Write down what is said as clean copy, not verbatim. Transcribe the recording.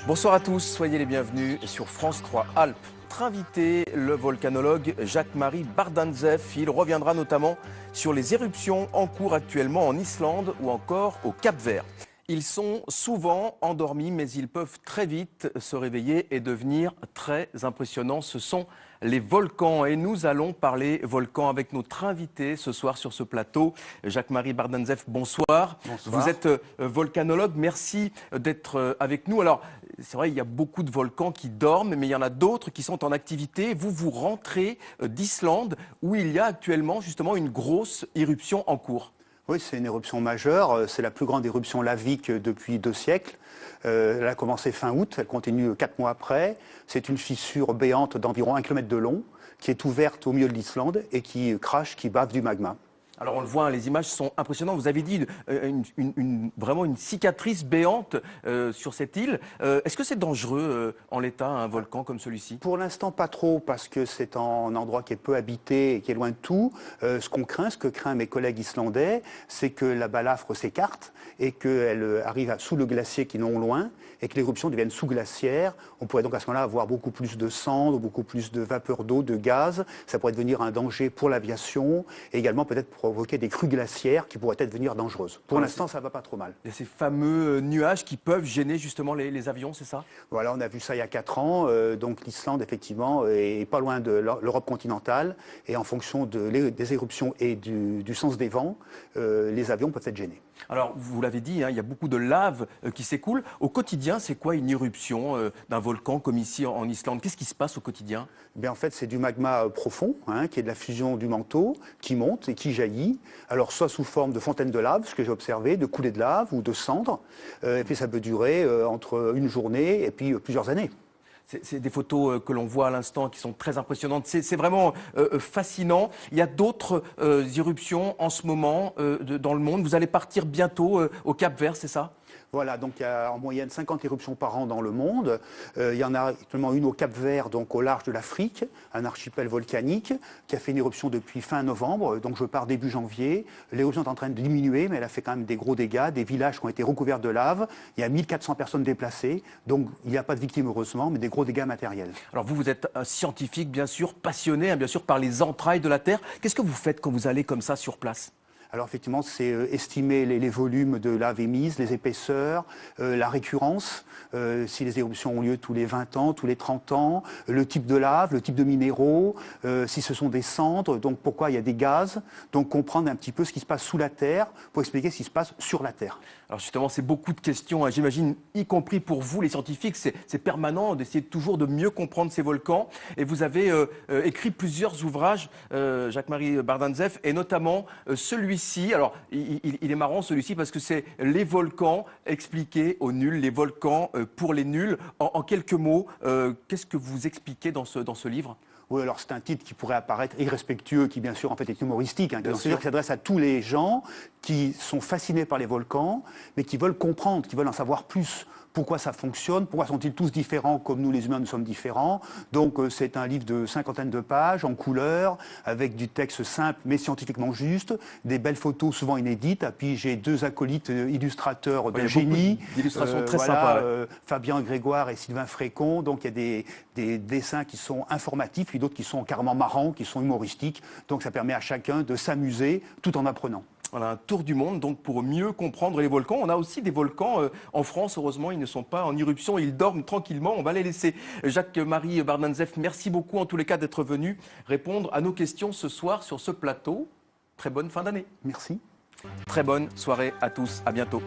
Bonsoir à tous, soyez les bienvenus sur France 3 Alpes. Notre invité, le volcanologue Jacques-Marie Bardantzev. Il reviendra notamment sur les éruptions en cours actuellement en Islande ou encore au Cap-Vert. Ils sont souvent endormis, mais ils peuvent très vite se réveiller et devenir très impressionnants. Ce sont les volcans. Et nous allons parler volcans avec notre invité ce soir sur ce plateau, Jacques-Marie Bardantzev. Bonsoir. Bonsoir. Vous êtes volcanologue. Merci d'être avec nous. Alors, c'est vrai, il y a beaucoup de volcans qui dorment, mais il y en a d'autres qui sont en activité. Vous rentrez d'Islande, où il y a actuellement justement une grosse éruption en cours. Oui, c'est une éruption majeure. C'est la plus grande éruption lavique depuis 2 siècles. Elle a commencé fin août, elle continue 4 mois après. C'est une fissure béante d'environ 1 km de long qui est ouverte au milieu de l'Islande et qui crache, qui bave du magma. Alors on le voit, les images sont impressionnantes. Vous avez dit vraiment une cicatrice béante sur cette île. Est-ce que c'est dangereux en l'état, un volcan comme celui-ci? Pour l'instant, pas trop, parce que c'est un endroit qui est peu habité et qui est loin de tout. Ce que craint mes collègues islandais, c'est que la balafre s'écarte et qu'elle arrive sous le glacier qui est non loin et que l'éruption devienne sous-glaciaire. On pourrait donc à ce moment-là avoir beaucoup plus de cendres, beaucoup plus de vapeur d'eau, de gaz. Ça pourrait devenir un danger pour l'aviation et également peut-être provoquer des crues glaciaires qui pourraient devenir dangereuses. Pour l'instant, ça va pas trop mal. Il y a ces fameux nuages qui peuvent gêner justement les avions, c'est ça? Voilà, on a vu ça il y a 4 ans. Donc l'Islande, effectivement, est pas loin de l'Europe continentale. Et en fonction des éruptions et du sens des vents, les avions peuvent être gênés. Alors, vous l'avez dit, il y a beaucoup de lave qui s'écoule. Au quotidien, c'est quoi une éruption d'un volcan comme ici en Islande? Qu'est-ce qui se passe au quotidien? En fait, c'est du magma profond, qui est de la fusion du manteau, qui monte et qui jaillit. Alors, soit sous forme de fontaine de lave, ce que j'ai observé, de coulées de lave ou de cendres. Et puis, ça peut durer entre une journée et puis plusieurs années. C'est des photos que l'on voit à l'instant qui sont très impressionnantes. C'est vraiment fascinant. Il y a d'autres éruptions en ce moment dans le monde. Vous allez partir bientôt au Cap-Vert, c'est ça? Voilà, donc il y a en moyenne 50 éruptions par an dans le monde. Il y en a actuellement une au Cap-Vert, donc au large de l'Afrique, un archipel volcanique qui a fait une éruption depuis fin novembre. Donc je pars début janvier. L'éruption est en train de diminuer, mais elle a fait quand même des gros dégâts, des villages qui ont été recouverts de lave. Il y a 1400 personnes déplacées, donc il n'y a pas de victimes heureusement, mais des gros dégâts matériels. Alors vous êtes un scientifique, bien sûr, passionné, bien sûr, par les entrailles de la Terre. Qu'est-ce que vous faites quand vous allez comme ça sur place? Alors effectivement, c'est estimer les volumes de lave émise, les épaisseurs, la récurrence, si les éruptions ont lieu tous les 20 ans, tous les 30 ans, le type de lave, le type de minéraux, si ce sont des cendres, donc pourquoi il y a des gaz, donc comprendre un petit peu ce qui se passe sous la Terre pour expliquer ce qui se passe sur la Terre. Alors justement, c'est beaucoup de questions, j'imagine, y compris pour vous les scientifiques, c'est permanent d'essayer toujours de mieux comprendre ces volcans. Et vous avez écrit plusieurs ouvrages, Jacques-Marie Bardantzev, et notamment celui-ci. Alors, il est marrant celui-ci parce que c'est les volcans expliqués aux nuls, les volcans pour les nuls. En quelques mots, qu'est-ce que vous expliquez dans ce livre? Oui, alors c'est un titre qui pourrait apparaître irrespectueux, qui bien sûr en fait est humoristique, qui s'adresse à tous les gens qui sont fascinés par les volcans, mais qui veulent comprendre, qui veulent en savoir plus. Pourquoi ça fonctionne? Pourquoi sont-ils tous différents comme nous les humains nous sommes différents? Donc c'est un livre de 50aine de pages en couleur, avec du texte simple mais scientifiquement juste, des belles photos souvent inédites. Et puis j'ai 2 acolytes illustrateurs de génie. Illustrations très sympas. Fabien Grégoire et Sylvain Frécon. Donc il y a des dessins qui sont informatifs, puis d'autres qui sont carrément marrants, qui sont humoristiques. Donc ça permet à chacun de s'amuser tout en apprenant. Voilà, un tour du monde donc pour mieux comprendre les volcans. On a aussi des volcans en France, heureusement, ils ne sont pas en éruption, ils dorment tranquillement, on va les laisser. Jacques-Marie Bardantzev, merci beaucoup en tous les cas d'être venu répondre à nos questions ce soir sur ce plateau. Très bonne fin d'année. Merci. Très bonne soirée à tous, à bientôt.